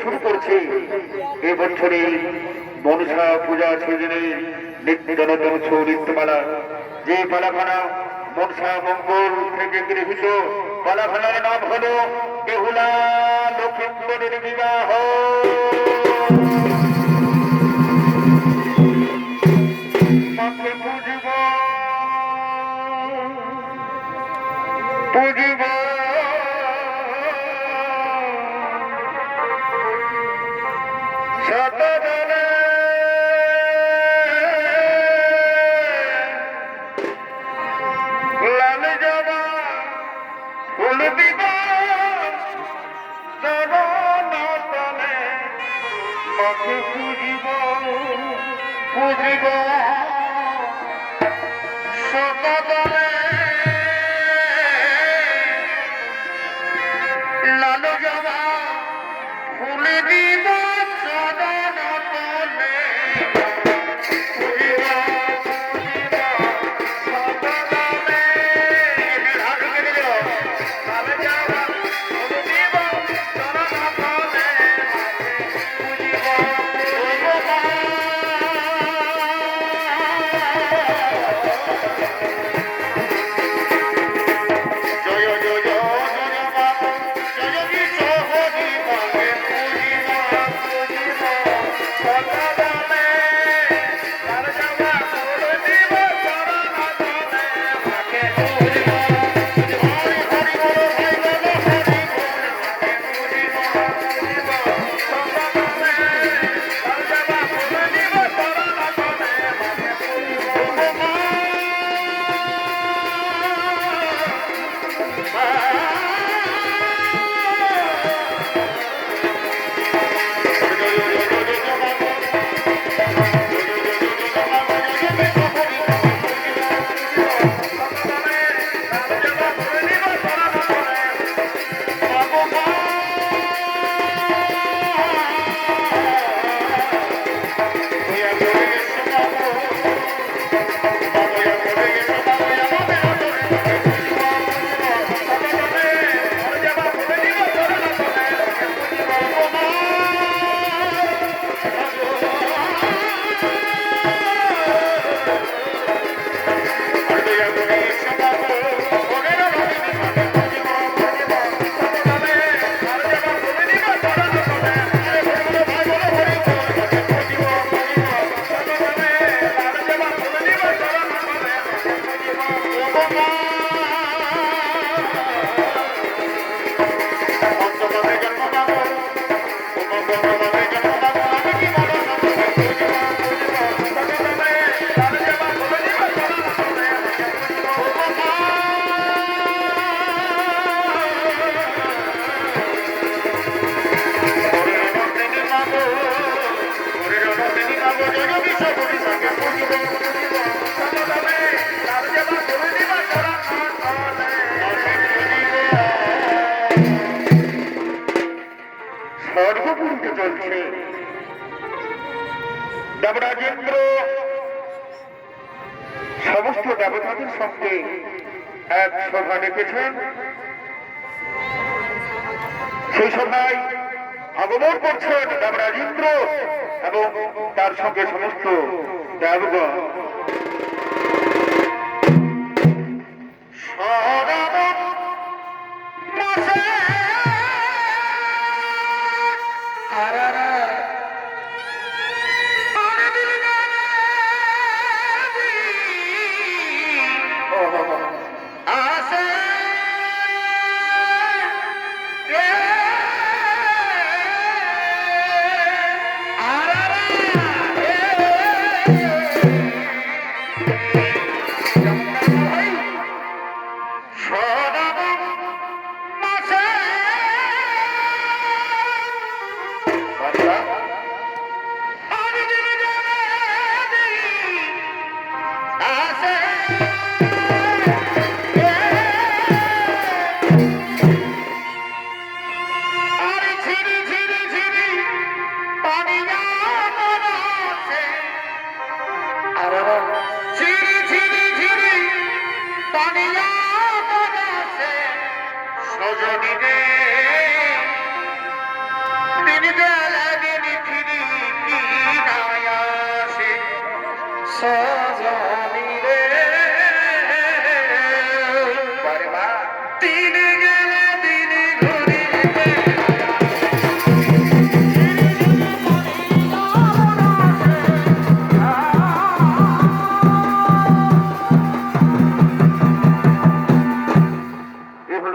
শুরু করছে এবছরে মনসা পূজা সিজনে নিত্য নতুন ছৌ নৃত্যমালা। যে পালাখানা মনসা মঙ্গল থেকে গৃহীত পালাখানার নাম হলো বেহুলা লক্ষিন্দরের বিবাহ। মাকে পুজিব পুজিব শতজনে লাল জবা ফুল দিব চরণ তলে। মাকে পুজিব পুজিব শতজনে লাল জবা ফুল দিব চরণ তলে। সর্বপুরীতে চলছে দেবরাজেন্দ্র সমস্ত দেবতাদের সঙ্গে এক সভা ডেকেছেন। সেই সভায় আগমন করছেন দেবরাজেন্দ্র এবং তার সঙ্গে সমস্ত দেবগণ। তিনি জ্বালাবেন ফিরি কি নাই আসে সজনী রে বারবা দিন গেলে দিন ঘুরিবে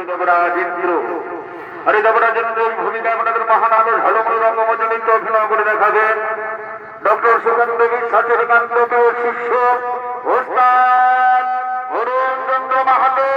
দেবরাজেন্দ্র আরে দেবরাজেন্দ্রের ভূমিকা আপনাদের মহান আলো ঝলমল রঙ্গমঞ্চে অভিনয় করে দেখাবেন ডক্টর সুকান্ত বিশ্বাসের কান্তকে শিষ্য ওস্তাদ অরুণ চন্দ্র মাহাতো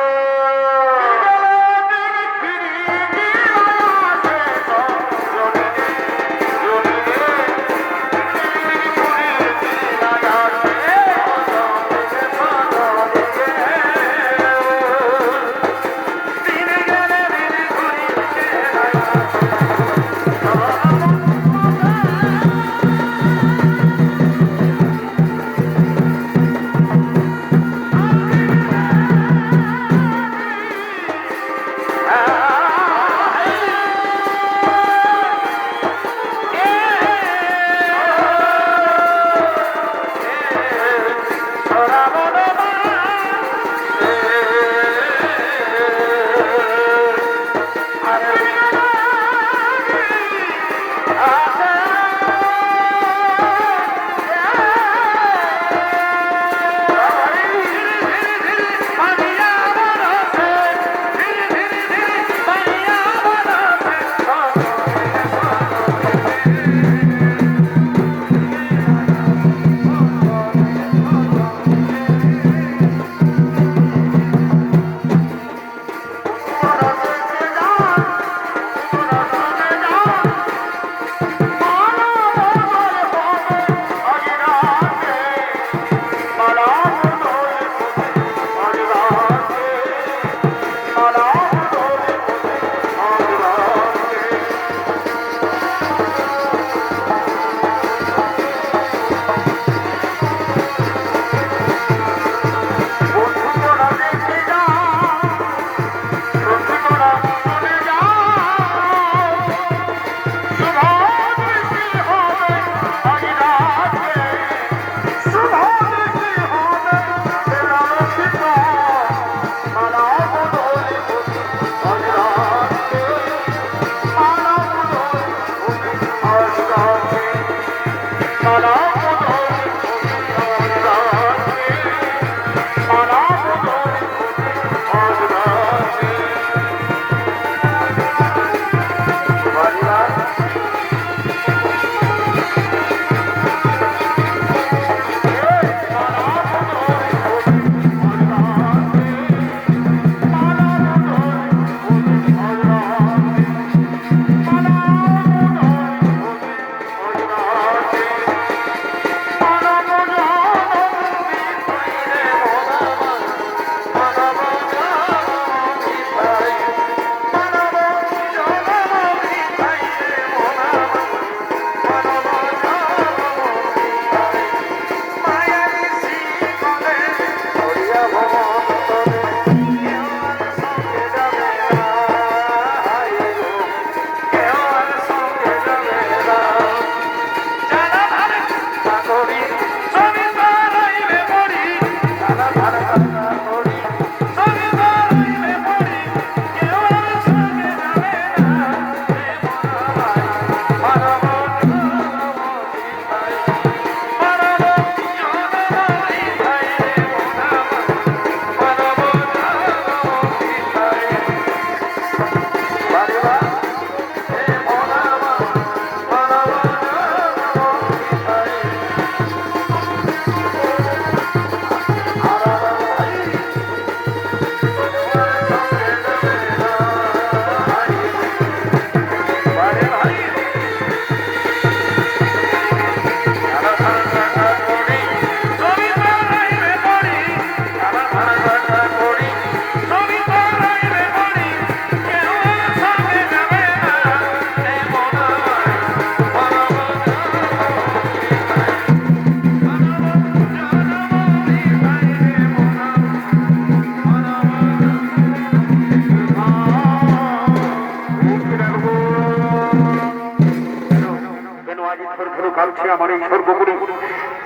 কাঁদছে আমার এই সর্বোপরি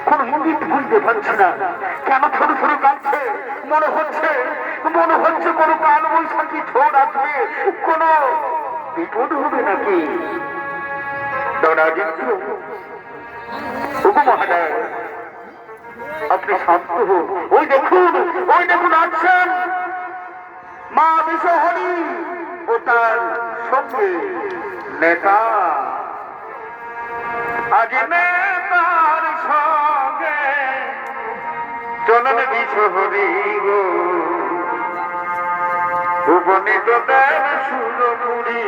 কোন ইঙ্গিত বুঝতে পারছি না কেন ছোট ছোট কাঁদছে মনে হচ্ছে কোনো কাল বৈশাখী ঝড় আসবে কোন বিপদ হবে নাকি মহারাজ আপনি শান্ত হন ওই দেখুন আসছেন মা বিশ্বহরি ও তার সঙ্গে নেতা আজ নেতার সঙ্গে চলন বিশ্বহরি গো উপনীত দেন সুরপুরি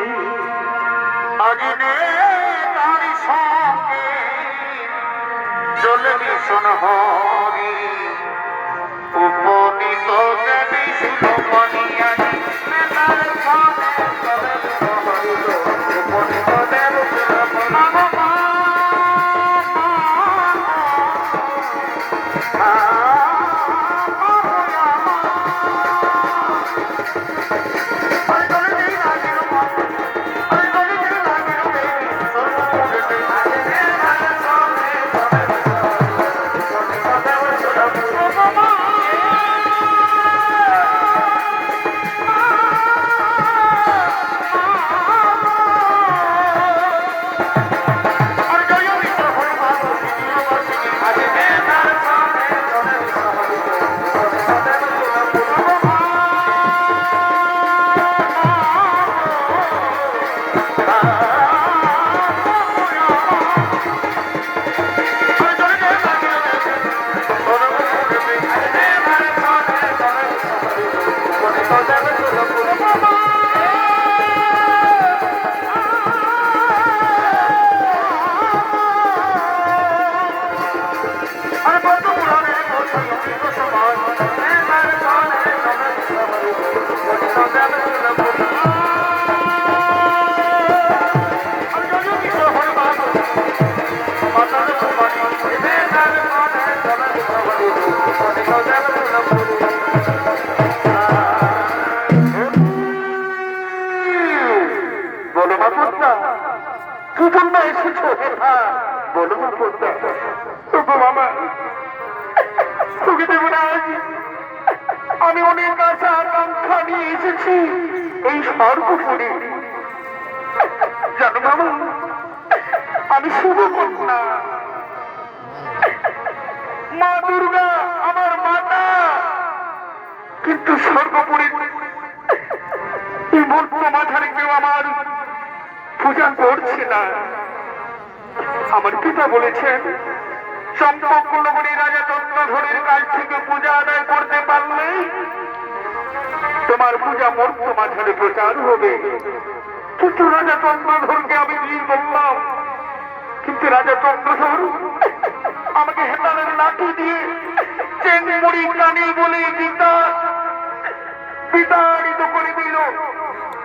আজ নেতার সঙ্গে চল ভীষণ হরি উপনীত দেন সুরপুরি আমি অনেক আশা আকাঙ্ক্ষা নিয়ে এসেছি এই সর্বোপরি জানো বাবা আমি শুভ কন্যা মা দুর্গা আমার মাতা কিন্তু সর্বোপরি এই মূর্ত মাথার কেউ আমার পূজা করছে না আমার পিতা বলেছেন চম্পকনগরী রাজা চন্দ্রধরের কাছ থেকে পূজা আদায় করতে পারলে তোমার পূজা মূর্ত মাঝারে প্রচার হবে কিন্তু রাজা চন্দ্রধরকে আমি বিয়ে করলাম কিন্তু রাজা চন্দ্রধর আমাকে হেতালের লাঠি দিয়ে চেংমুড়ি কানি বলে বিতাড়িত করে দিল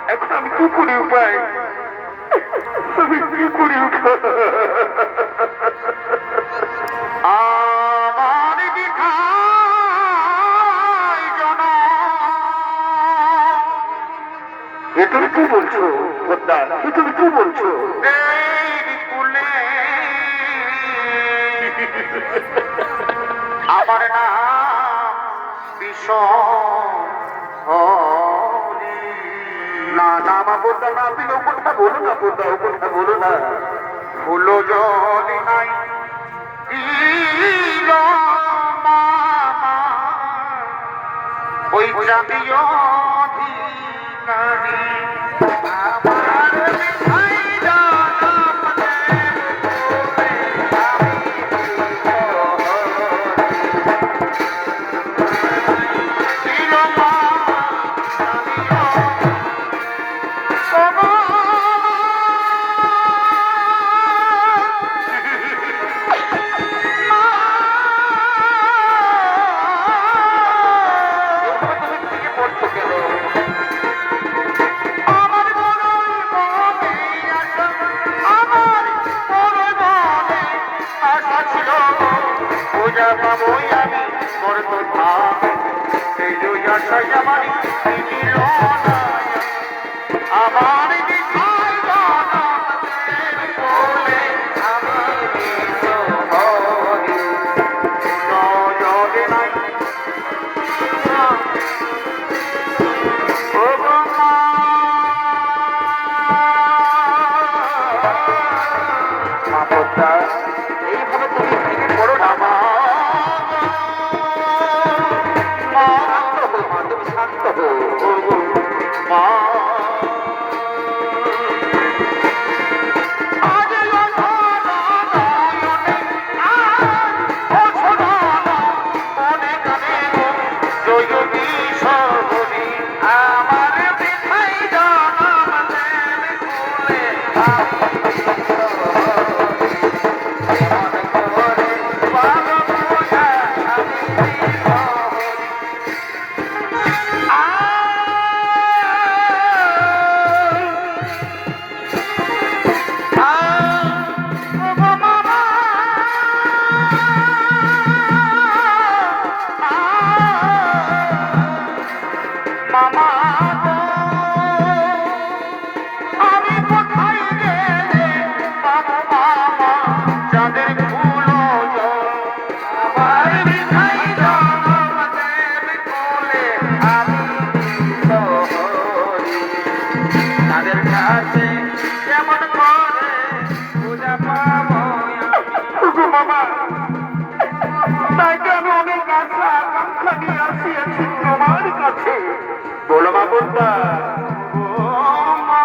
এখন আমি কি করি উপায় আমি কি করি উপায় আমার এ তুমি কি বলছো এ তুমি কি বলছো আমার নাম না না মা বোধা না আপনি ও কথা বলো না বোধা ও কথা বলো না ফুলো জল নাই ওই জাতীয় আমার মা পদ্মা, এইভাবে তুমি ভেঙে পড়ো না মা। শান্ত হো মা, তুমি শান্ত হো মা। বলো মা পদ্মা,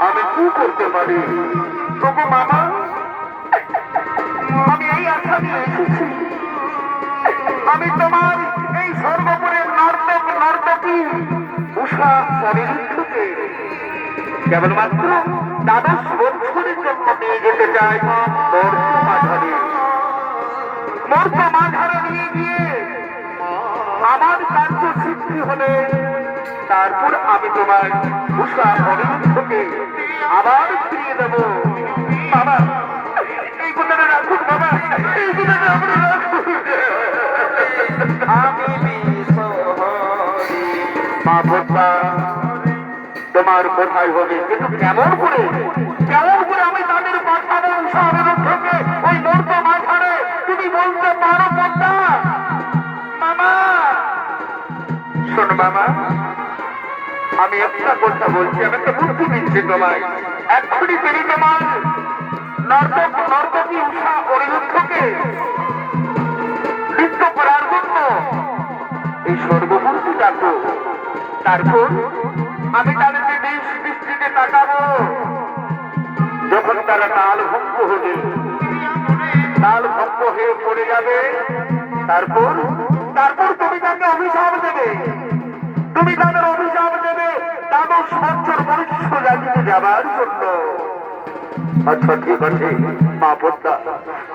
আমি কি করতে পারি? তবু মামা, আমি এই আশা নিয়ে এসেছি, আমি তোমার এই সর্বপুরের নর্তক নর্তকী উষা অনিরুদ্ধকে কেবলমাত্র দ্বাদশ বছরের জন্য নিয়ে যেতে চাই মর্ত মাঝারে নিয়ে গিয়ে আমার কার্য সিদ্ধি হলে তারপর আমি তোমার উষা অনিরুদ্ধকে আবার ফিরিয়ে দেব। বাবা, এই কথাটা রাখুন বাবা, এই কথাটা আপনি রাখুন। আমি মা পদ্মা, তোমার কোথায় হবে, কিন্তু কেমন করে আমি তাদের পাঠাবো উষা অনিরুদ্ধকে ওই মর্ত মাঝারে? তুমি বলতে পারো পদ্মা? মামা শোনো মামা, আমি একটা কথা বলছি, আমি একটা বুদ্ধি দিচ্ছি তোমায়। এক্ষুনি তিনি তোমার নর্তকী উষা অনিরুদ্ধকে নৃত্য করার জন্য এই সর্বমূর্তি ডাকো। তারপর আমি তাদেরকে দেশ দৃষ্টিতে তাকাবো। যখন তারা তাল ভঙ্গ হয়ে পড়ে যাবে, তারপর তুমি তাকে অভিশাপ দেবে। তুমি তাদের অভিশাপ দেবে দ্বাদশ বছর মনুষ্য জাতিতে যাবার জন্য। আচ্ছা ঠিক আছে মা পদ্মা,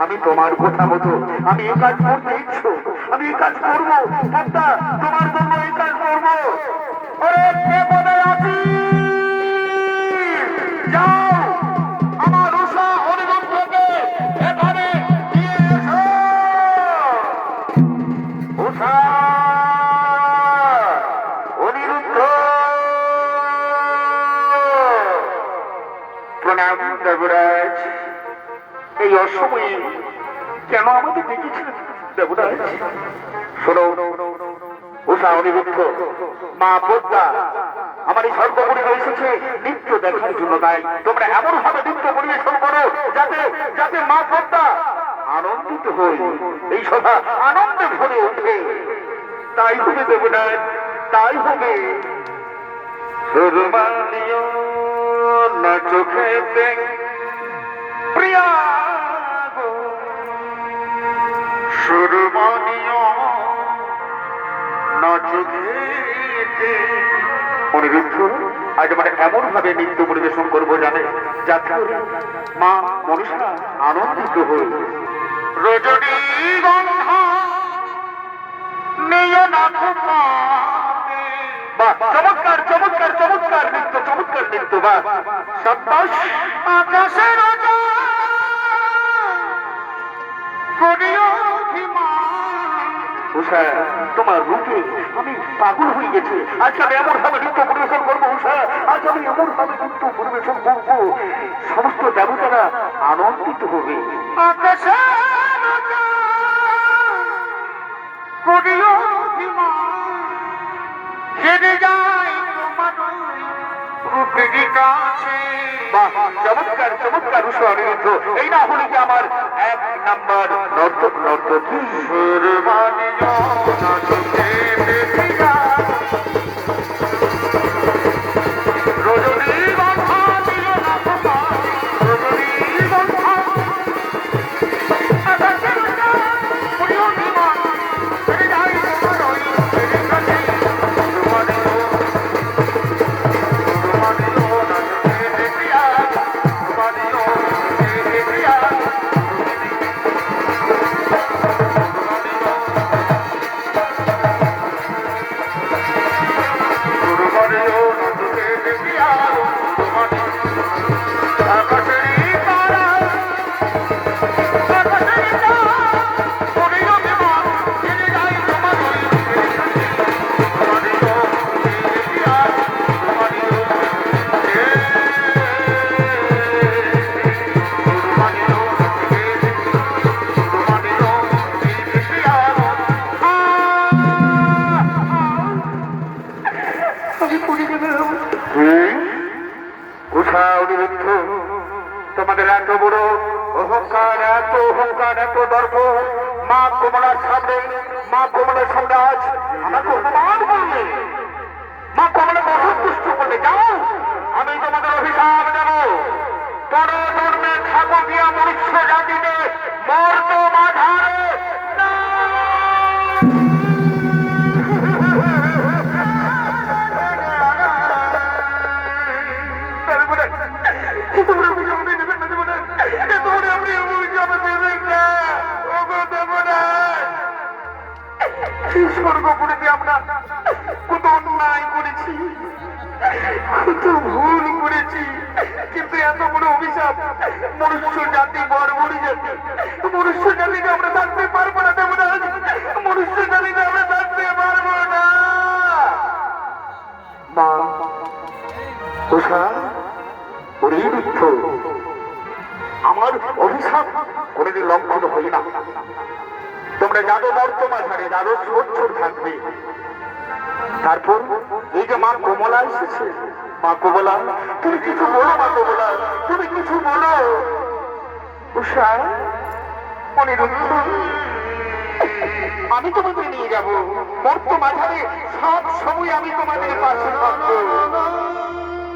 আমি তোমার কথা মতো আমি এই কাজ করতে ইচ্ছুক, আমি এই কাজ করবো পদ্মা, তোমার জন্য এই কাজ করবো। ওরে কে কোথায় আছিস? যাও আমার উষা অনিরুদ্ধকে এখানে নিয়ে এসো। উষা অনিরুদ্ধ, প্রণাম দেবরাজ। এই অসময়ে কেন আমাদের দেখেছিলেন দেবরাজ? শোনো উষা অনিরুদ্ধ, মা পদ্মা আমার এই সর্বপুরে এসেছে নৃত্য দেখার জন্য। তাই তোমরা এমন ভাবে নৃত্য পরিবেশন করো যাতে মা পদ্মা আনন্দিত হই, এই সভা আনন্দে ভরে ওঠে। তাই হবে দেবরাজ, তাই হবে। সুরমানিও না চোখেতে প্রিয়া গো, সুরমানিও না চোখেতে। অনিরুদ্ধ, আজ আমরা এমন ভাবে নৃত্য পরিবেশন করবো যাতে মা মনসা আনন্দিত হই। রজনীগন্ধা নিয়ে না চমৎকার চমৎকার চমৎকার নৃত্য, চমৎকার নৃত্য। বা সাব্বাস। আকাশের উষা, তোমার রূপে আমি পাগল হয়ে গেছি। আজকে আমি এমন ভাবে নৃত্য পরিবেশন করবো উষা, আজ আমি এমন ভাবে নৃত্য পরিবেশন করবো সমস্ত দেবতারা আনন্দিত হবে। রূপ বাহ, চমৎকার চমৎকার উৎসাহ অনিরুদ্ধ। এই না হলে কি আমার এক নাম্বার নর্তক নর্তকী তোমাদের এত বড় অহংকার, এত অহংকার, এত দর্প, মা কমলার সামনে, মা কমলার সামনে আজ আমাকে অপমান করলে, মা কমলাকে অসন্তুষ্ট করলে। যাও, আমি তোমাদের অভিশাপ দেব, পরজন্মে থাকো গিয়া মনুষ্য জাতিতে মর্ত মাঝারে। স্বর্গপুরীতে আমরা কত অন্যায় করেছি, কত ভুল করেছি, কিন্তু এত বড় অভিশাপ মনুষ্য জাতি, বর্বরী জাতি, মনুষ্য জাতিকে আমরা থাকতে পারবো না দেবরাজ, মনুষ্য জাতিকে আমরা থাকতে পারবো না। মা উষা, ওরে দুঃখ, আমার অভিশাপ কোনদিন লঙ্ঘন হয় না। তোমরা যাদব বর্তমান ধারে যাদব ছোট থাকবে। তারপর এই যে মা কমলা এসেছে, মা কমলা তুমি কিছু বলো, মা কমলা তুমি কিছু বলো। উষা, অনিরুদ্ধ, আমি তোমাকে নিয়ে যাবো বর্তমান ধারে, সব সময় আমি তোমাদের পাশে থাকবো।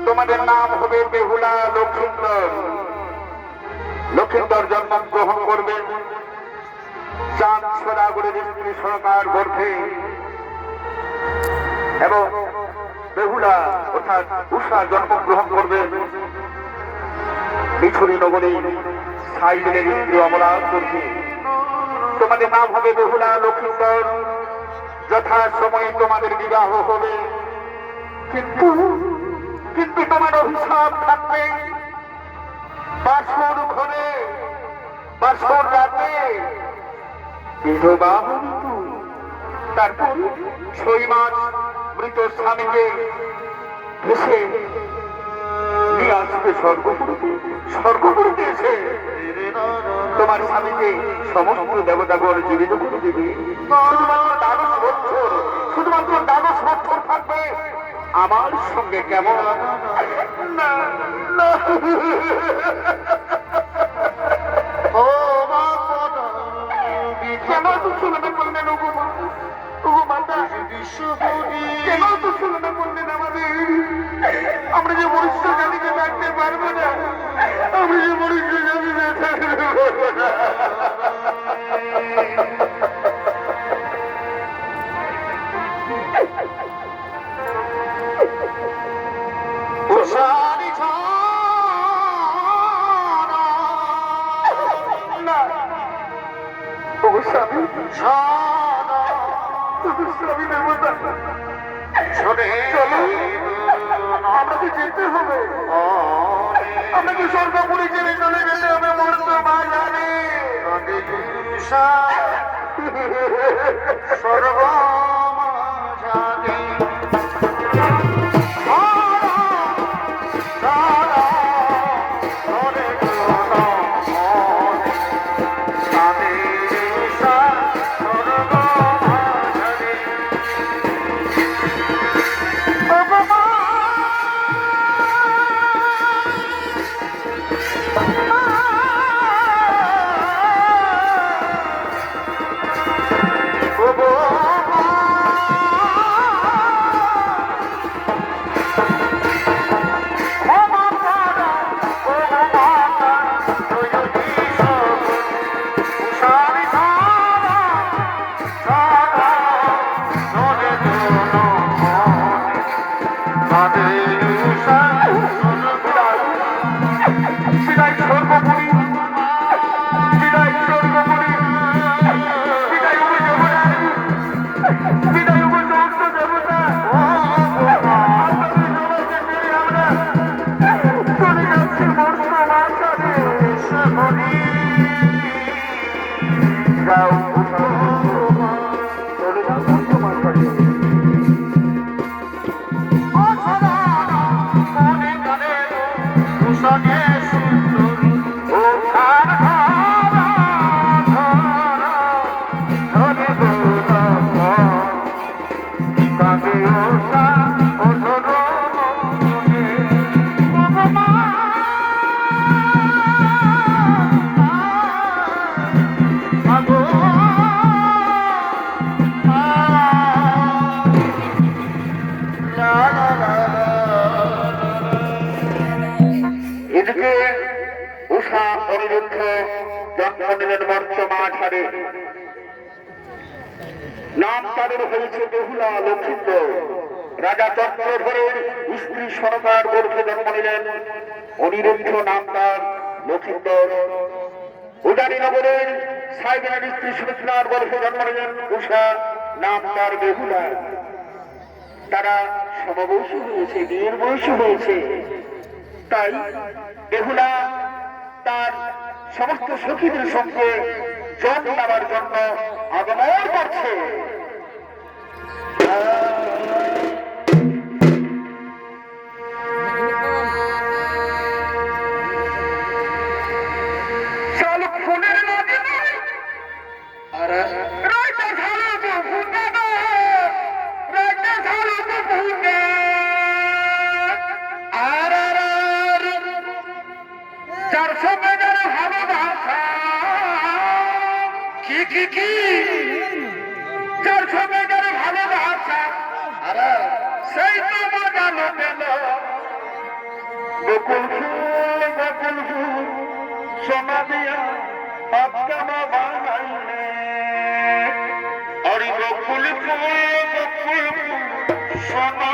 তোমাদের নাম হবে বেহুলা লক্ষিন্দর। লক্ষিন্দর জন্মগ্রহণ করবেন চাঁদ সদাগরের স্ত্রী সরকার গর্ভে, এবং বেহুলা অর্থাৎ উষা জন্মগ্রহণ করবেন মিছরি নগরী সাইদিনের স্ত্রী অমলা গর্ভে। তোমাদের নাম হবে বেহুলা লক্ষিন্দর। যথা সময়ে তোমাদের বিবাহ হবে, কিন্তু কিন্তু তোমার অভিশাপ থাকবে বাসর ঘরে, বাসর রাতে বিধবা। তারপর 6 মাস মৃত স্বামীকে ভেসে নিয়ে আসবে স্বর্গপুরীতে। স্বর্গপুরীতে এসে তোমার স্বামীকে সমস্ত দেবতাগণ জীবিত করে দেবে। শুধুমাত্র 12 বছর থাকবে আমার সঙ্গে। কেমন না ও মা, কেন তো শুনতে বললেন? কেন তো শুনতে বললেন আমাদের? আমরা যে মনুষ্য জাতিকে থাকতে পারবো না, আমরা যে মনুষ্য জাতিকে থাকতে পারবো না। আমাকে যেতে হবে, আমাকে স্বর্গপুরী ছেড়ে চলে গেলে আমি মরতে পারি। স্বর্গ যাও চলে যাও তোমার কাছে এদিকে উষা অনিরুদ্ধ জন্ম নিলেন মর্চ মাঝারে নাম তাদের হয়েছে বেহুলা লক্ষিন্দর রাজা চক্রধরের স্ত্রী সরকার গর্ভে জন্ম নিলেন অনিরুদ্ধ নাম তার লক্ষিন্দর উদারী নগরের সাইবের স্ত্রী সুমিত্রার গর্ভে জন্ম নিলেন উষা নাম তার বেহুলা তারা সমবয়সী হয়েছে বিয়ের বয়সী হয়েছে তাই বেহুলা তার সমস্ত সখীদের সঙ্গে জল নেওয়ার জন্য আগমন করছে যার সঙ্গে যার ভালোবাসা সেই তো বাজানো গেল বকুল ফুল সোনা দিয়া আপনা বানাইলে অরি বকুল ফুল সোনা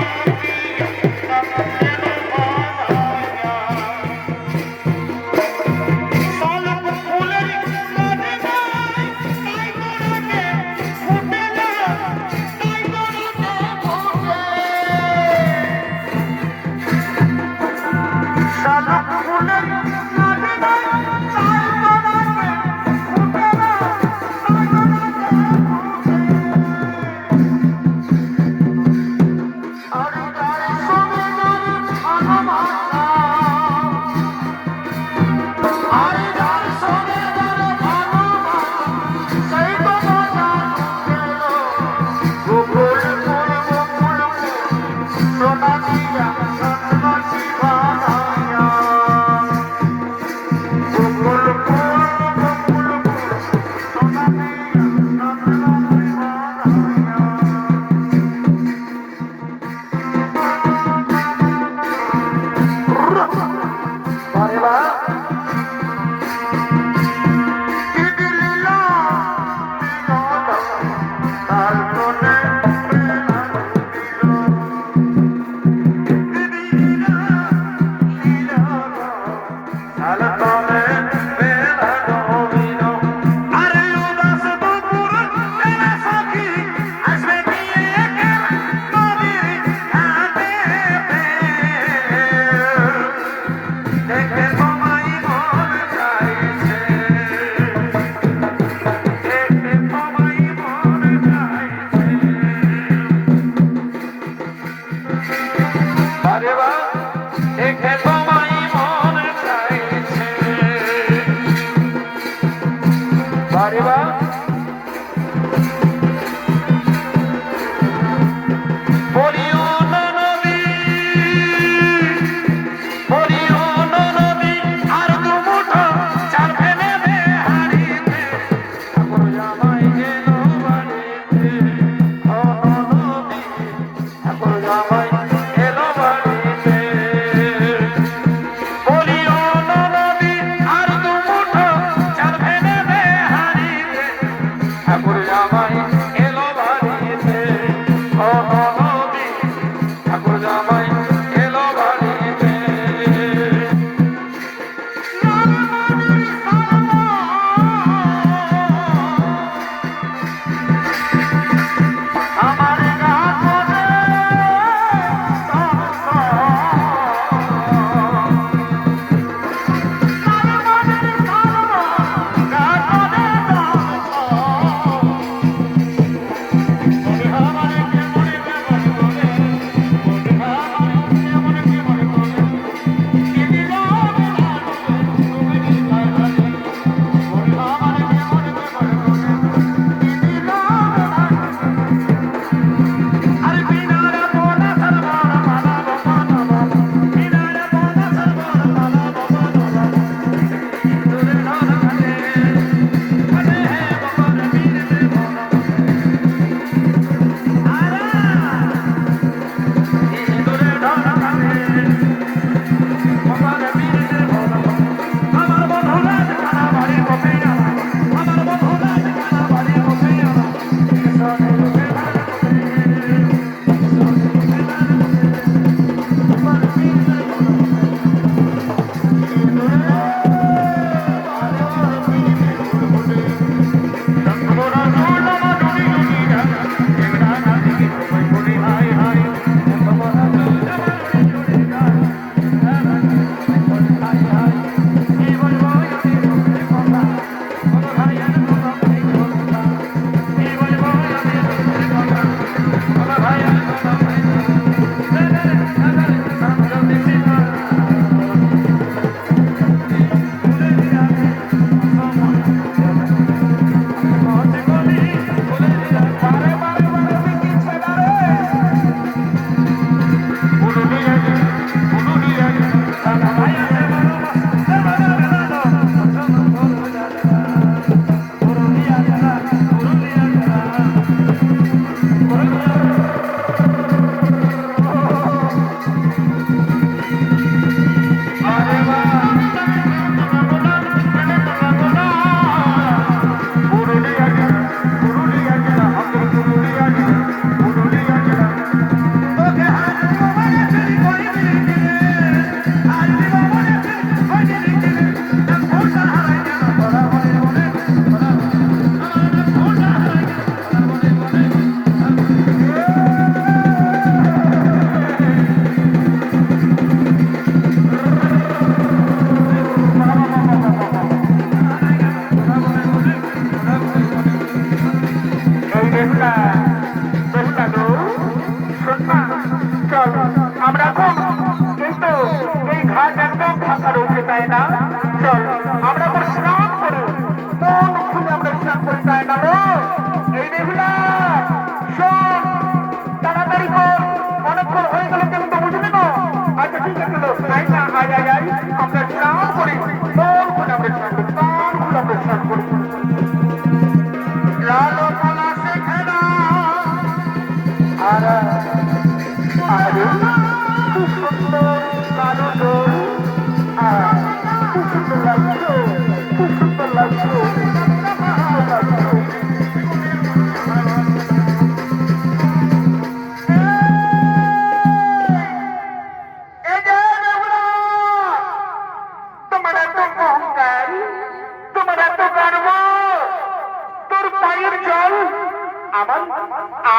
আমার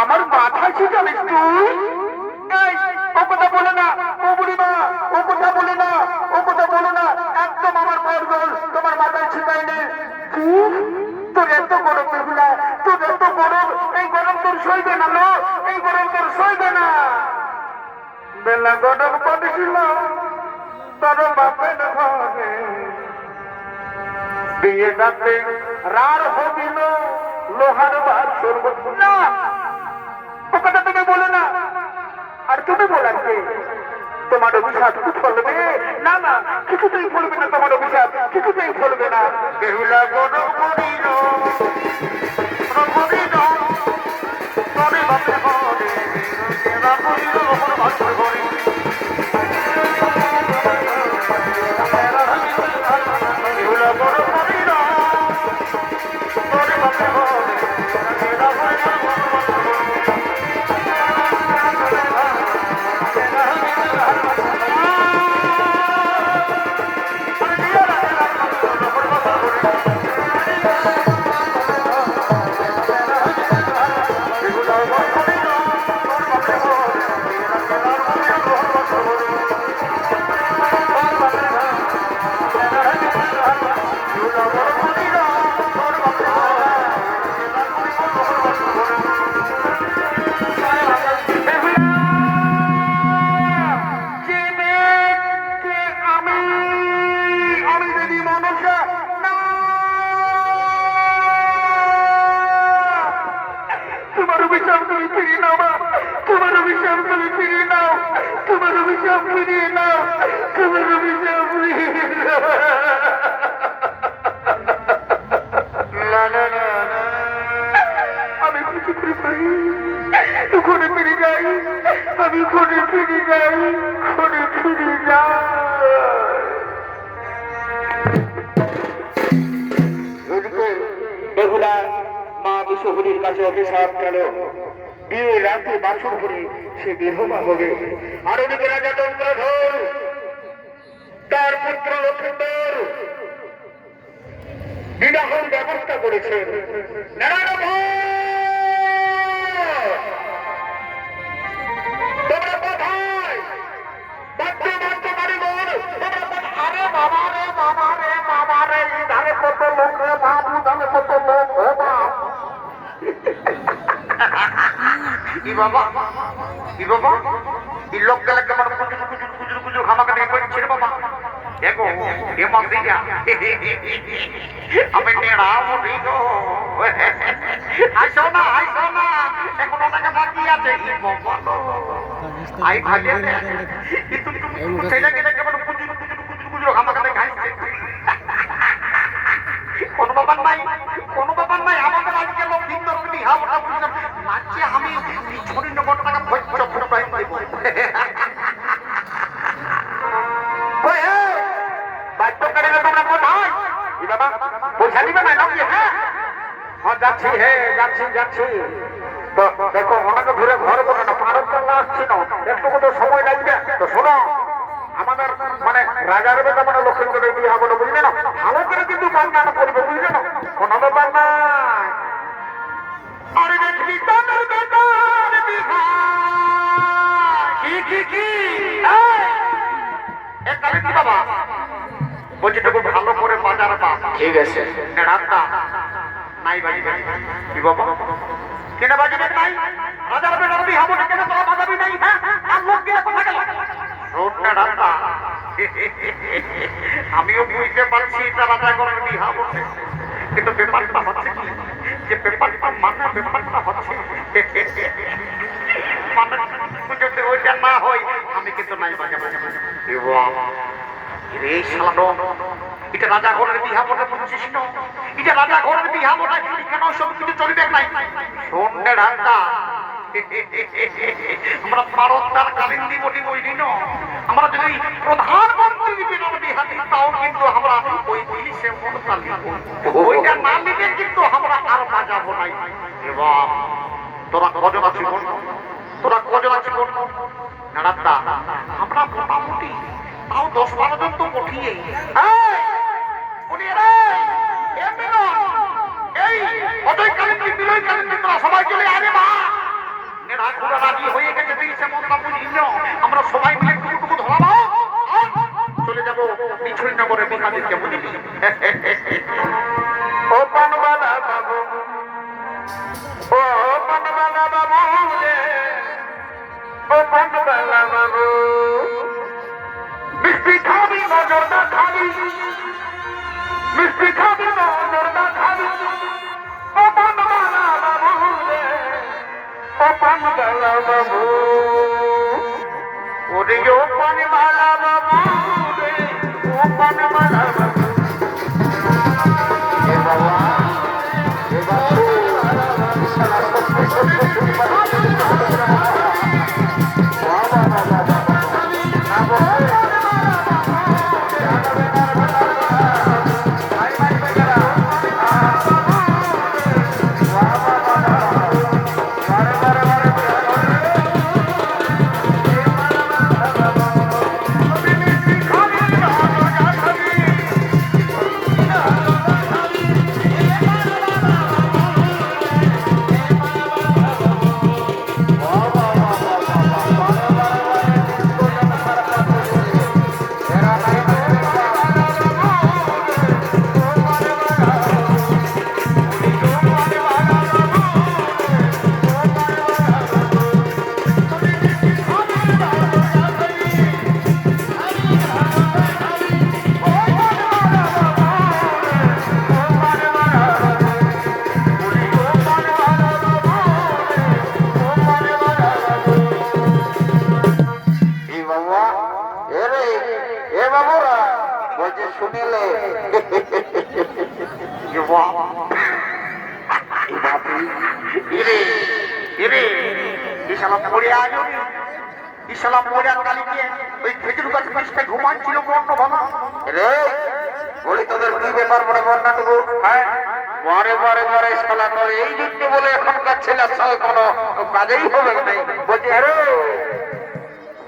আমার মাথায় ছিটালিস তুই? এই ও কথা বলে না, ও বুড়িমা ও কথা বলে না, ও কথা বলে না, একদম আমার পাগল তোমার মাথায় ছিটাইনি। কি তোর এত গরম বেহুলা, তোর এত গরম, এই গরম তোর সইবে না, লো এই গরম তোর সইবে না। বেলা গরম পড়েছিল তোর বাপের ঘরে, বিয়ে রাতে রার হবিল লোহার বাসর। না ও কথা তুমি বলে না, আর তুমি বলাচ্ছে তোমার অভিশাপ কি ফলবে? না না কিছুতেই ফলবে না, তোমার অভিশাপ কিছুতেই ফলবে না। বেহুলা গরম করিল করিল তবে বাপে ঘরে, বেলা করিল লোহার বাসর ঘরে। বেহুলা গরম করিল তবে বাপে ঘরে, বেলা করিল লোহার বাসর ঘরে। তোমার অভিশাপ তুমি ফিরিয়ে নাও, তোমার অভিশাপ তুমি ফিরিয়ে নাও, তোমার অভিশাপ ফিরিয়ে নাও, তোমার অভিশাপ ফিরিয়ে নাও। আমি কিছু করে পাই, ঘরে ফিরে যাই, আমি ঘরে ফিরে যাই, ঘরে ফিরে যাই। বেহুলা মা বিশ্বহরির কাছে অভিশাপ গেল, বিয়ে রাতে বাসর ঘরে সে বিধবা হবে। আর ওদিকে রাজা চন্দ্রধর তার পুত্র লক্ষ্মীন্দর বিবাহের ব্যবস্থা করেছেন। নারায়ণ তোমরা কোথায়? বাদ্য বাদ্য কারিগর তোমরা কোথায়? আরে বাবা রে বাবা রে বাবা রে, এই ধারে কত লোক রে বাবু, ধারে কত লোক। ও বাবা কি বাবা কি বাবা, এই লোক গেলে কেমন কুজুর কুজুর কুজুর কুজুর খামাকে নিয়ে করছে রে বাবা। দেখো এ মন্দিরা আমি টেড়া মুড়ি গো, আইসো না আইসো না, এখন ওনাকে বাকি আছে। আই ভাগে কিন্তু তুমি সেটা কেটে কেমন কুজুর কুজুর কুজুর কুজুর খামাকে নিয়ে খাইছে। কোনো ব্যাপার নাই, কোনো ব্যাপার নাই, আমাদের আজকে লোক দিন ধরে বিহা ওটা বুঝলাম নাচছে, আমি ছড়ি নম্বর টাকা ভোজ ফুটাই দেবো। পয়সা দিবে না নাকি? হ্যাঁ যাচ্ছি, হ্যাঁ যাচ্ছি যাচ্ছি। তো দেখো ওনাকে ঘুরে ঘর করে না, পারত না আসছি না, একটু কত সময় লাগবে। তো শোনো আমাদের মানে রাজার বেটা মানে লক্ষ্মীন্দরের বিয়ে হবে বুঝলে না, আমাদের কিন্তু বান্নাটা করবে বুঝলে না, কোনো ব্যাপার নাই। আরে দেখবি তোদের বেটার বিহা কি কি একালে কি বাবা বলছি তোকে ভালো করে বাজার পা। ঠিক আছে রাস্তা নাই বাজবে কি বাবা, কেন বাজবে নাই? রাজার বেটার বিহা হবে কেন তোরা বাজাবি নাই? হ্যাঁ আর লোক গিয়ে কোথা গেল? রোডটা রাস্তা আমিও বুঝতে পারছি এটা রাজা ঘরের বিহা বলছে, কিন্তু ব্যাপারটা হচ্ছে কি যে ব্যাপারটা মানে ব্যাপারটা হচ্ছে যদি ওইটা না হয় আমি কিন্তু নাই বাজাবো। এই শালা এটা রাজা ঘরের বিহা বলে বুঝছিস না, এটা রাজা ঘরের বিহা বলে কেন সব কিছু চলবে নাই? শোনে রাজা আমরা পারতার কালিন্দি বলি বলি না, আমরা যদি প্রধানমন্ত্রী বিহা দিই তাও কিন্তু আমরা ওই জিনিসে মনতাল ওইটা না নিলে কিন্তু আমরা আর বাজাবো নাই। এবং তোরা কজন আছিস বল, তোরা কজন আছিস বল রাজা? আমরা মোটামুটি তাও 10-12 জন তো উঠিয়ে। এই অজয় কালিন্দী বিলয় কালিন্দী তোরা সবাই চলে আরে মা নেড়াঘুরা রাজি হয়ে গেছে দিয়েছে মনটা বুঝিল আমরা সবাই মিলে টুকু ধরাবো চলে যাবো মিছরি নগরে বিকাদিকে বুঝলি ও পানবালা বাবু ও পানবালা বাবু রে ও পানবালা বাবু মিষ্টি খাবি নজরটা খাবি মিষ্টি খাবি নজরটা খাবি ও পানবালা বাবু রে ও পানবালা বাবু ওরে ও পানবালা বাবু রে ও পানবালা বাবু এ বাবা এ বাবু সারা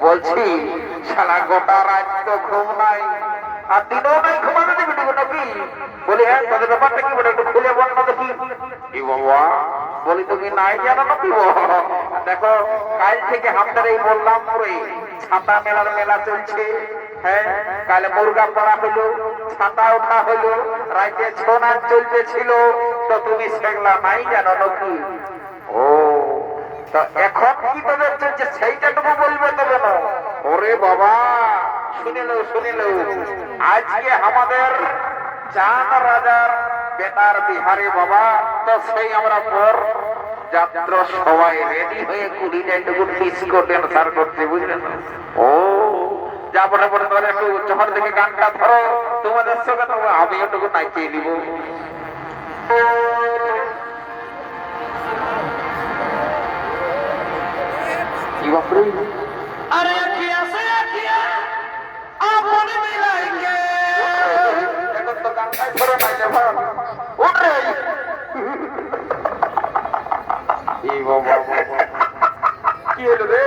বলছি শালা গোটা রাত তো ঘুম নাই আর দিনও নাই ঘুমানো দেবে নাকি বলি হ্যাঁ তাদের ব্যাপারটা কি বলে একটু খুলে বল না দেখি কি বাবা বলি তুমি নাই জানো নাকি দেখো কাল থেকে আমাদের এই বললাম পুরো ছাতা মেলার মেলা চলছে হ্যাঁ কালে মুরগা পড়া হলো ছাতা ওঠা হলো রাইতে ছৌ নাচ চলতেছিল তো তুমি সেগুলা নাই জানো নাকি ও তা এখন কি তোদের চলছে সেইটাটুকু বলবে তবে না ওরে বাবা শুনিল আজকে আমাদের চান রাজার বেটার বিহারে বাবা তো সেই আমরা পর যাত্রা সবাই রেডি হয়ে 20টাটুকু ডিস্কো ড্যান্সার করতে বুঝলেন ও যা পরে পরে তোমরা একটু শহর থেকে গানটা ধরো তোমাদের সঙ্গে তো আমি একটু নাচিয়ে দিব अरे अखिया से अखिया आपन मिलाएंगे এখন তো গানটাই ধরো নাই রে ভাই ওরে এই বাবা কি হলো রে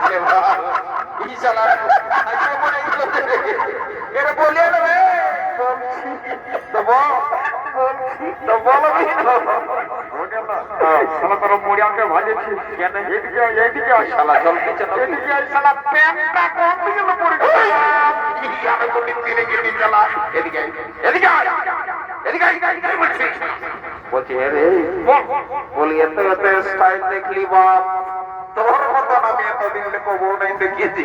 এ বাবা এই শালা আইসা মনে গেল এরে বলিয়ে না রে তো বল তো বলো শালা তোর মুড়িয়াকে ভাজেছি কেন এইদিকে শালা জল পিছে এদিকে শালা প্যান্টটা কম দিকে পড়ে গেছে আমি তো দিনে গিয়ে শালা এদিকে বলছি রে বলি এত স্টাইল দেখলি বাপ তোর মতো আমি এতদিন কবো নাই দেখিয়েছি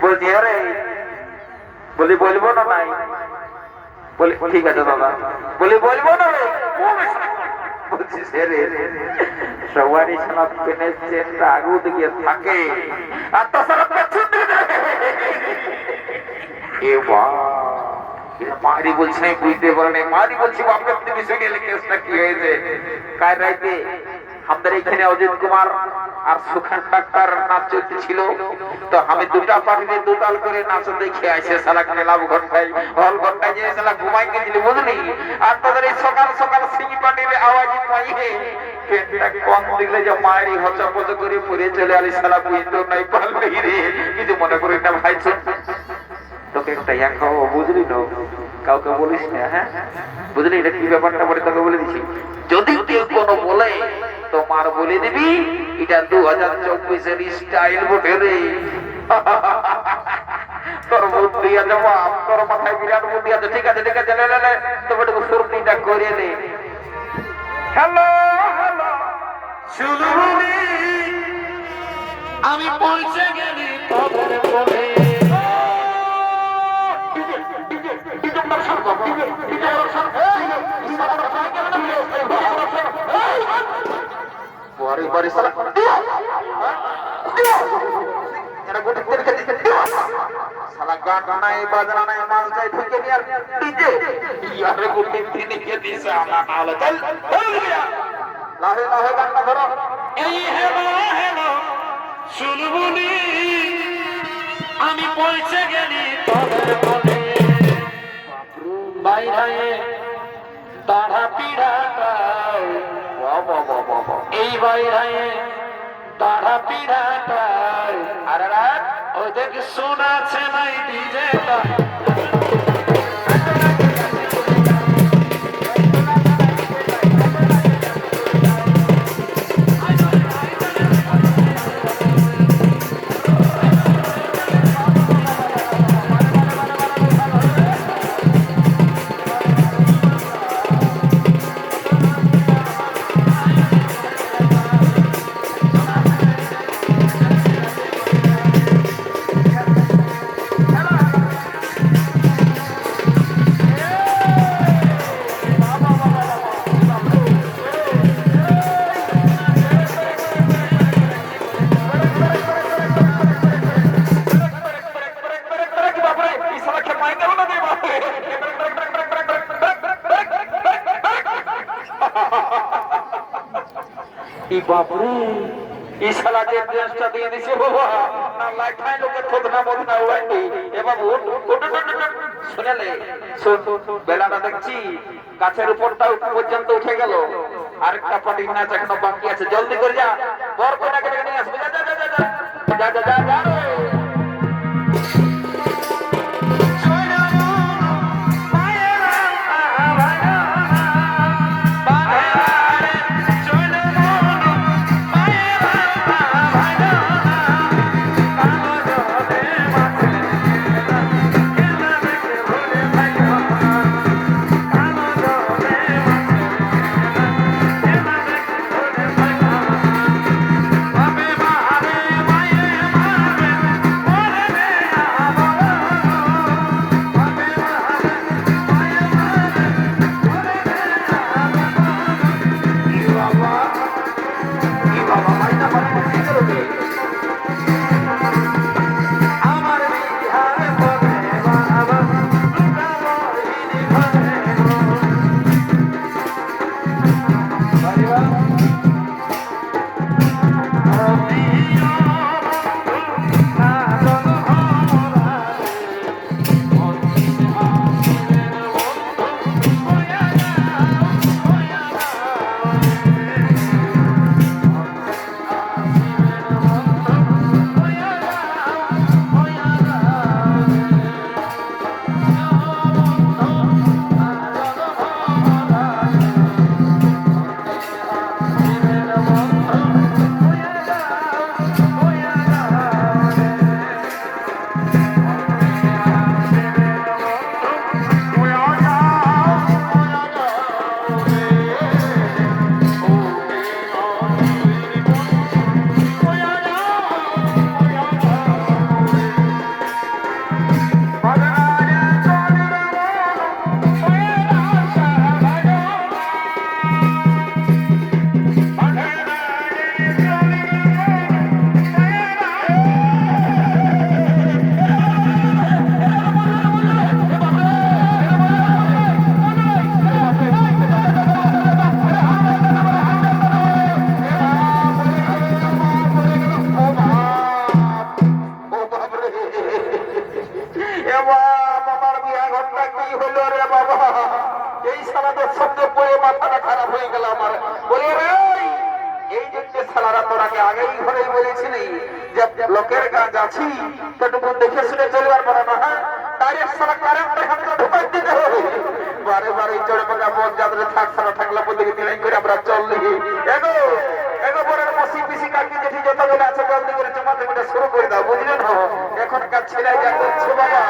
বলছি রে বলি বলবো না নাই বলি ঠিক আছে দাদা বলি বলবো না বলছি রে সবারই সারা পেনের চেনটা আগু দিকে থাকে আর তাছাড়া পেছন দিকে এ মারি বলছি আমি বুঝতে পারি মারি বলছি বাপকে তুমি শুনে কেসটা কি হয়েছে কাল রাইতে আমাদের এখানে অজিত কুমার আর সুখান ডাক্তার নাচ চলতেছিল তো আমি দুটা পার্টিতে দুতাল করে নাচ দেখে আসে সালা খেলাম ঘন্টায় হল ঘন্টায় যে সালা ঘুমাই গেছিলি বুঝলি আর তাদের এই সকাল সকাল সিঙ্গি পার্টির আওয়াজ পাইয়ে পেটটা কম দিলে যে মায়েরই হচপচ করে পড়ে চলে আলি সালা বুঝতে নাই পারলি রে কিছু মনে করি না ভাই তোকে একটা খাওয়া বুঝলি না কাউকে বলিস না, হ্যাঁ বুঝলি? এটা কি ব্যাপারটা বলে তোকে বলে দিছি, যদি কেউ কোনো বলে তোমার বলে দিবি এটা 2024-এর স্টাইল বটে রে। তোর বুদ্ধি আছে বাপ, তোর মাথায় বিরাট বুদ্ধি আছে। ঠিক আছে ঠিক আছে, তবে সর্দিটা করে নে। হ্যালো হ্যালো শুনুনি আমি পৌঁছে গেলি তোদের বলে এই হেলো হেলো শুনবুনি আমি পৌঁছে গেলি তোদের বলে বাইরে দাঁড়া পিড়াটা এই বাইরে দাঁড়া পিড়াটা আরে ওই দেখ শোনাছে নাই ডিজেটা বাপরে এই শালা যে ড্রেসটা দিয়ে দিছে বাবা, না লাইটাই লোকে থোদনা বদনা উড়াইনি। এ বাবু শুনেলে, বেলাটা দেখছি গাছের উপরটা পর্যন্ত উঠে গেল, আরেকটা পার্টি নাচ এখনো বাকি আছে। জলদি করে যা, বর কইনাকে ডেকে নিয়ে আসবে। যা যা যা যা যা যা যা যা রে। লোকের কাজ আছি, দেখে শুনে চলবার পারে না। ডাইরেক্ট সারা কারেন্ট এখানে ঢুকাই দিতে হবে। বারে বারে চড়ে পাকা বল যাদের থাক সারা থাকলে বলতে দিলেন করে আমরা চললি এগো এগো পরের মসি পিসি কাকি জেঠি যতগুলো আছে জলদি করে জমা জমিটা শুরু করে দাও, বুঝলেন? এখনকার ছেলে যা করছে বাবা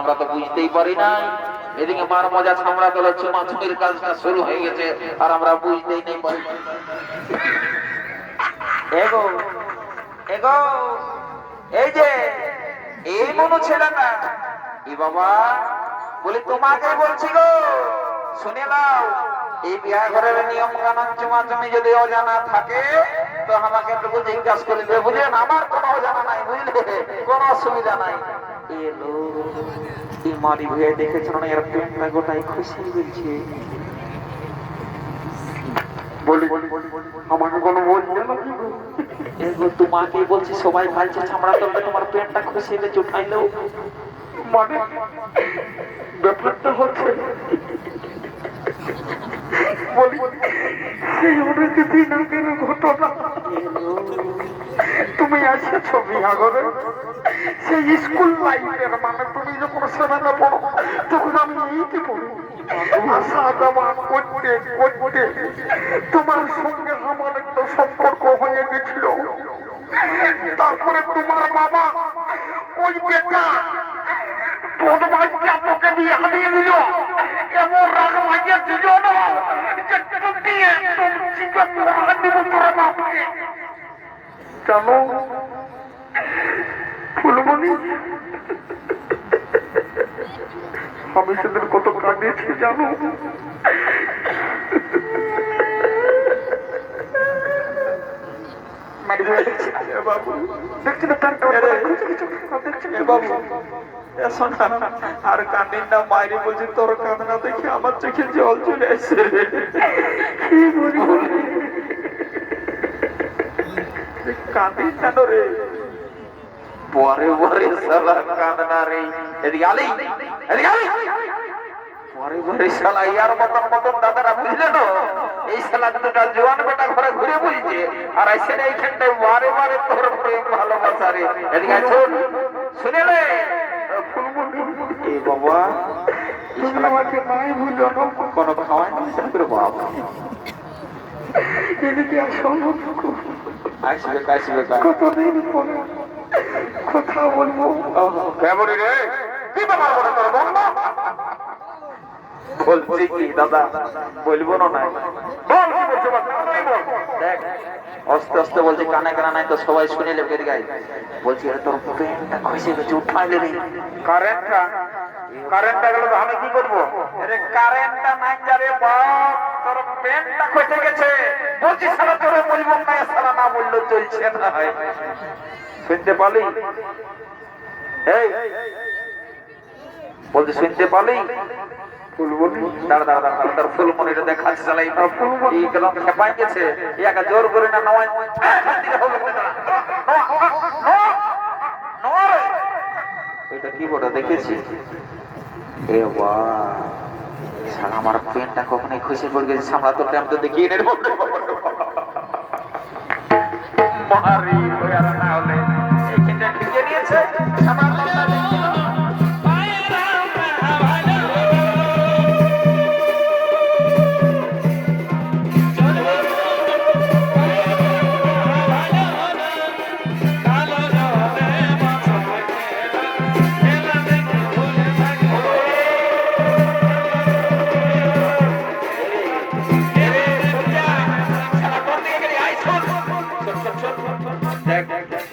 আমরা তো বুঝতেই পারি না। এদিকে মার মজা ছামড়া তোলা চুমাচুমির কাজটা শুরু হয়ে গেছে আর আমরা বুঝতেই নেই পারি। এগো এগো এই যে এই মনো ছেলে না এ বাবা বলি তোমাকে বলছি গো শুনে নাও, এই বিয়া ঘরের নিয়ম কানুন চুমাচুমি যদি অজানা থাকে তো আমাকে একটু জিজ্ঞাসা করে দেবে, বুঝলেন? আমার কোনো অজানা নাই, বুঝলে, কোনো অসুবিধা নাই। এলো এই মারি ভুয়ে দেখেছিল না, এর প্রেমটা গোটাই খুশি বলছে। বলি আমাকে কোনো বলছে না এগো তোমাকে বলছি, সবাই ভালছে চামড়া তোলতে তোমার প্রেমটা খুশি হয়েছে উঠাইলেও মানে ব্যাপারটা হচ্ছে বলি সেই অনেক দিন আগের ঘটনা। তুমি এসেছ বিহাগরে সেই স্কুল লাইফের, মানে তুমি যখন সেখানে পড়ো তখন আমি এইটি পড়ি। আসা যাওয়া করতে করতে তোমার সঙ্গে আমার একটা সম্পর্ক হয়ে গেছিল। তারপরে তোমার বাবা ওই বেটা বদমাইশকে তোকে দিয়ে হারিয়ে দিল, এমন রাগ ভাইয়ে দিল না যে টুটিয়ে তুমচিকে পোড়া দিব তোর বাপকে। জানো ফুলমণি, আমি সেদিন কত কাঁদিয়েছি জানো। আর কান্দিন না, মায়ের বলছি তোর কান্না দেখে আমার চোখে জল চলে আসছে। কি বলি কান্দিন কেন রে? পরে পরে সালা কান্না রে, এদিকে আলি এদিকে আলি পরে পরে শালা ইয়ার মতন মতন দাদারা, বুঝলে তো? এই শালা দুটা জোয়ান বেটা ঘরে ঘুরে বুঝছে আর এসে এইখানটায় বারে বারে তোর প্রেম ভালোবাসা রে। এদিকে শোন, শুনে রে এ বাবা, তুমি আমাকে নাই ভুলো না, কোনো খাওয়াই না বাবা। এদিকে আসবে আসবে কতদিন পরে কথা বলবো। কেমন রে? কি ব্যাপার বলে তোর বল না? বলছি কি দাদা, বলবো না নাই? বল কি বলছো বাবা, তাড়াতাড়ি বল। দেখ আস্তে আস্তে বলছি, কানে কানে নাই তো সবাই শুনে নেবে গাই। বলছি আরে তোর পেনটা খসে গেছে, উঠাইলে রে। কারেন্টটা গেলে তো আমি কি করবো? আরে কারেন্টটা নাই যারে বাপ, তোর পেনটা খসে গেছে। বলছি শালা তোরে বলবো না, শালা না বললো চলছে না। শুনতে পালি? এই বলছি শুনতে পালি? দাঁড়া দাঁড়া দাঁড়া, তোর ফুলমনিটা দেখাচ্ছে শালা, এই একদম খেপাই গেছে। একা জোর করে না নয় ওইটা কি বড় দেখেছি? এ বাহ, শালা আমার পেনটা কখনোই খুশি পড়ে গেছে, সামলা তোর আমি তো দেখিয়ে নেব। মারি ওই আর না হলে এইখানটা ঢুকে নিয়েছে আমার কথা দেখি না।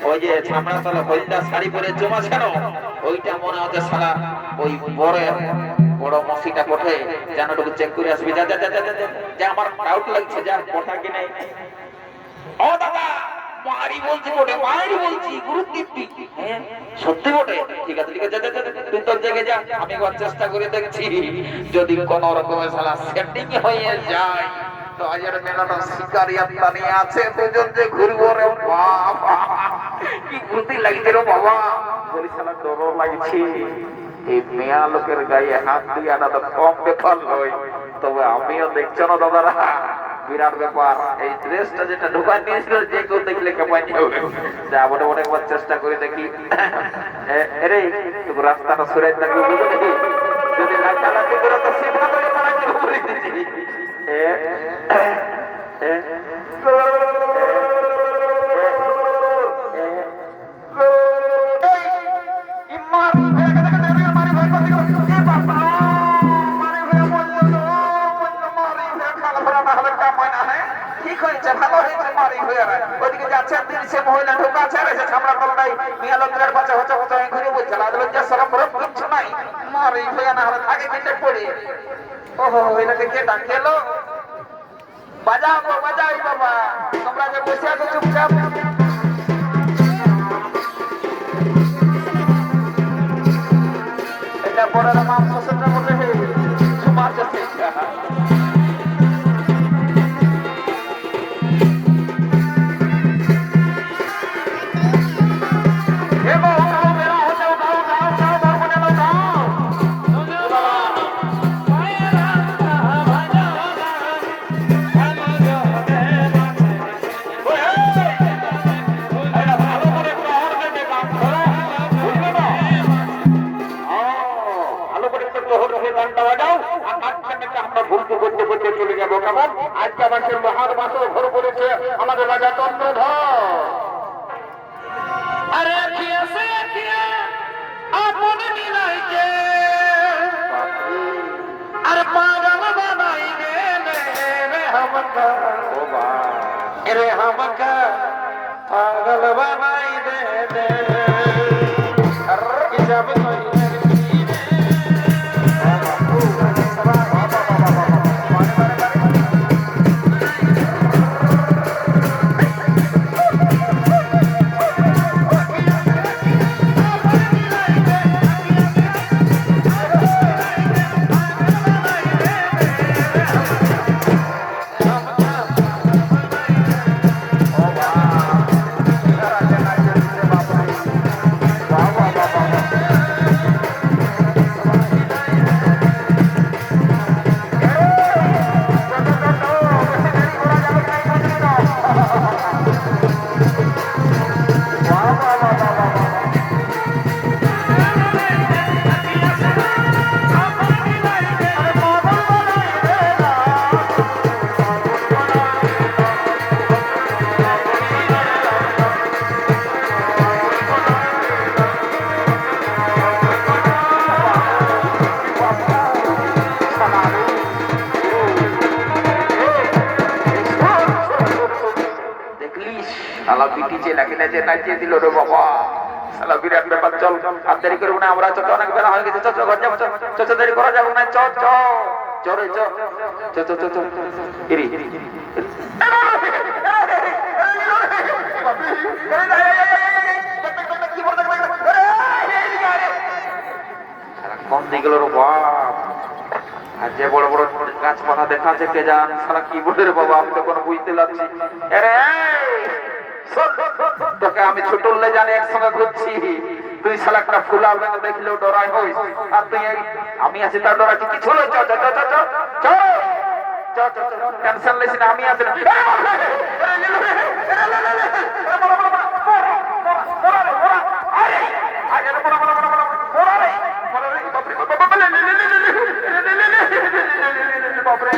ওই যে ছামড়া তলা হলদা শাড়ি পরে জমা ছিল, ওইটা মনে হচ্ছে শালা ওই বড় মসিটা কোঠে জানাটুকু চেক করে আসবি। যা যা যা যা যা, যা আমার ডাউট লাগছে, যা কোঠা কি নাই। ও দাদা মারি বলছি বটে, মারি বলছি গুরুত্ব দিবি। হ্যাঁ সত্যি বটে, ঠিক আছে ঠিক আছে, যা যা যা, তুই তোর জায়গায় যা, আমি একবার চেষ্টা করে দেখছি। যদি কোন রকমের শালা সেটিং হয়ে যায় তো আজের মেলাটা শিকারিয়া নিয়ে আছে, দুজন যে ঘুরবো রে বাবা, কি ঘুরতে লাগছে রে বাবা। বলি শালা ডরও লাগছে, এই মেয়া লোকের গায়ে হাত দিয়ে আনা তো কম ব্যাপার নয়। তবে আমিও দেখছো না দাদারা, বিরাট ব্যাপার। এই ড্রেসটা যেটা ঢোকায় নিয়েছিল, যে কেউ দেখলে কেমন হবে। যা বটে বটে একবার চেষ্টা করে দেখি। এরে তোকে রাস্তাটা সরাই থাকবে বুঝলি, যদি না চালাতে করে তো সেটা করে চালাতে ঘুরে দিচ্ছি। ঠিক হয়েছে, ভালো হয়েছে, মারি হয়ে ওইদিকে যাচ্ছে সে মহিলা ঢোকা আছে, ছামড়া কলটাই মিয়া লোকের পাশে হচ্ছে হচ্ছে ঘুরে বলছে না সারা বরফ কিছু নাই, মারি হয়ে না হলে আগে কেটে পড়ে। ওহো এটাকে কে ডাকেলো? বাজাও গো বাজাই বাবা, তোমরা যে বসে আছো চুপচাপ। এটা বড় মাম পছন্দ বলে তোমার কাছে চলে যাবো কেমন? আজকে মাসের মহান মাসে ভর করেছে আমাদের রাজা চন্দ্রধর। আরে আপন মিলাইকে আরে পাগল বানাই দে রে हमका, রে हमका पागल बनाई दे दे। जब कोई নাকি নাচিয়ে দিল রে বাবা শালা বিরাট ব্যাপার চল আর দেরি করবো না আমরা চল অনেক বেলা হয়ে গেছে চল চল ঘর যাবো চল চল দেরি করা যাবে না চল চল চলে চল চল চল চল ইরি কোন দিকে গেল রে বাপ আর যে বড় বড় গাছপালা দেখা আছে কে জান শালা কি বলে রে বাবা আমি তো কোনো বুঝতে পারছি আরে তোকে আমি ছোটলে জানি একসঙ্গে ঘুরছি তুই শালা একটা ফুলা ব্যাঙ দেখলেও ডরাই হইস আর তুই আমি আছি তার ডরাচ্ছি কিছু হলো চ চ চ চ চ চ চ টেনশন লিস না আমি আছি না বাপরে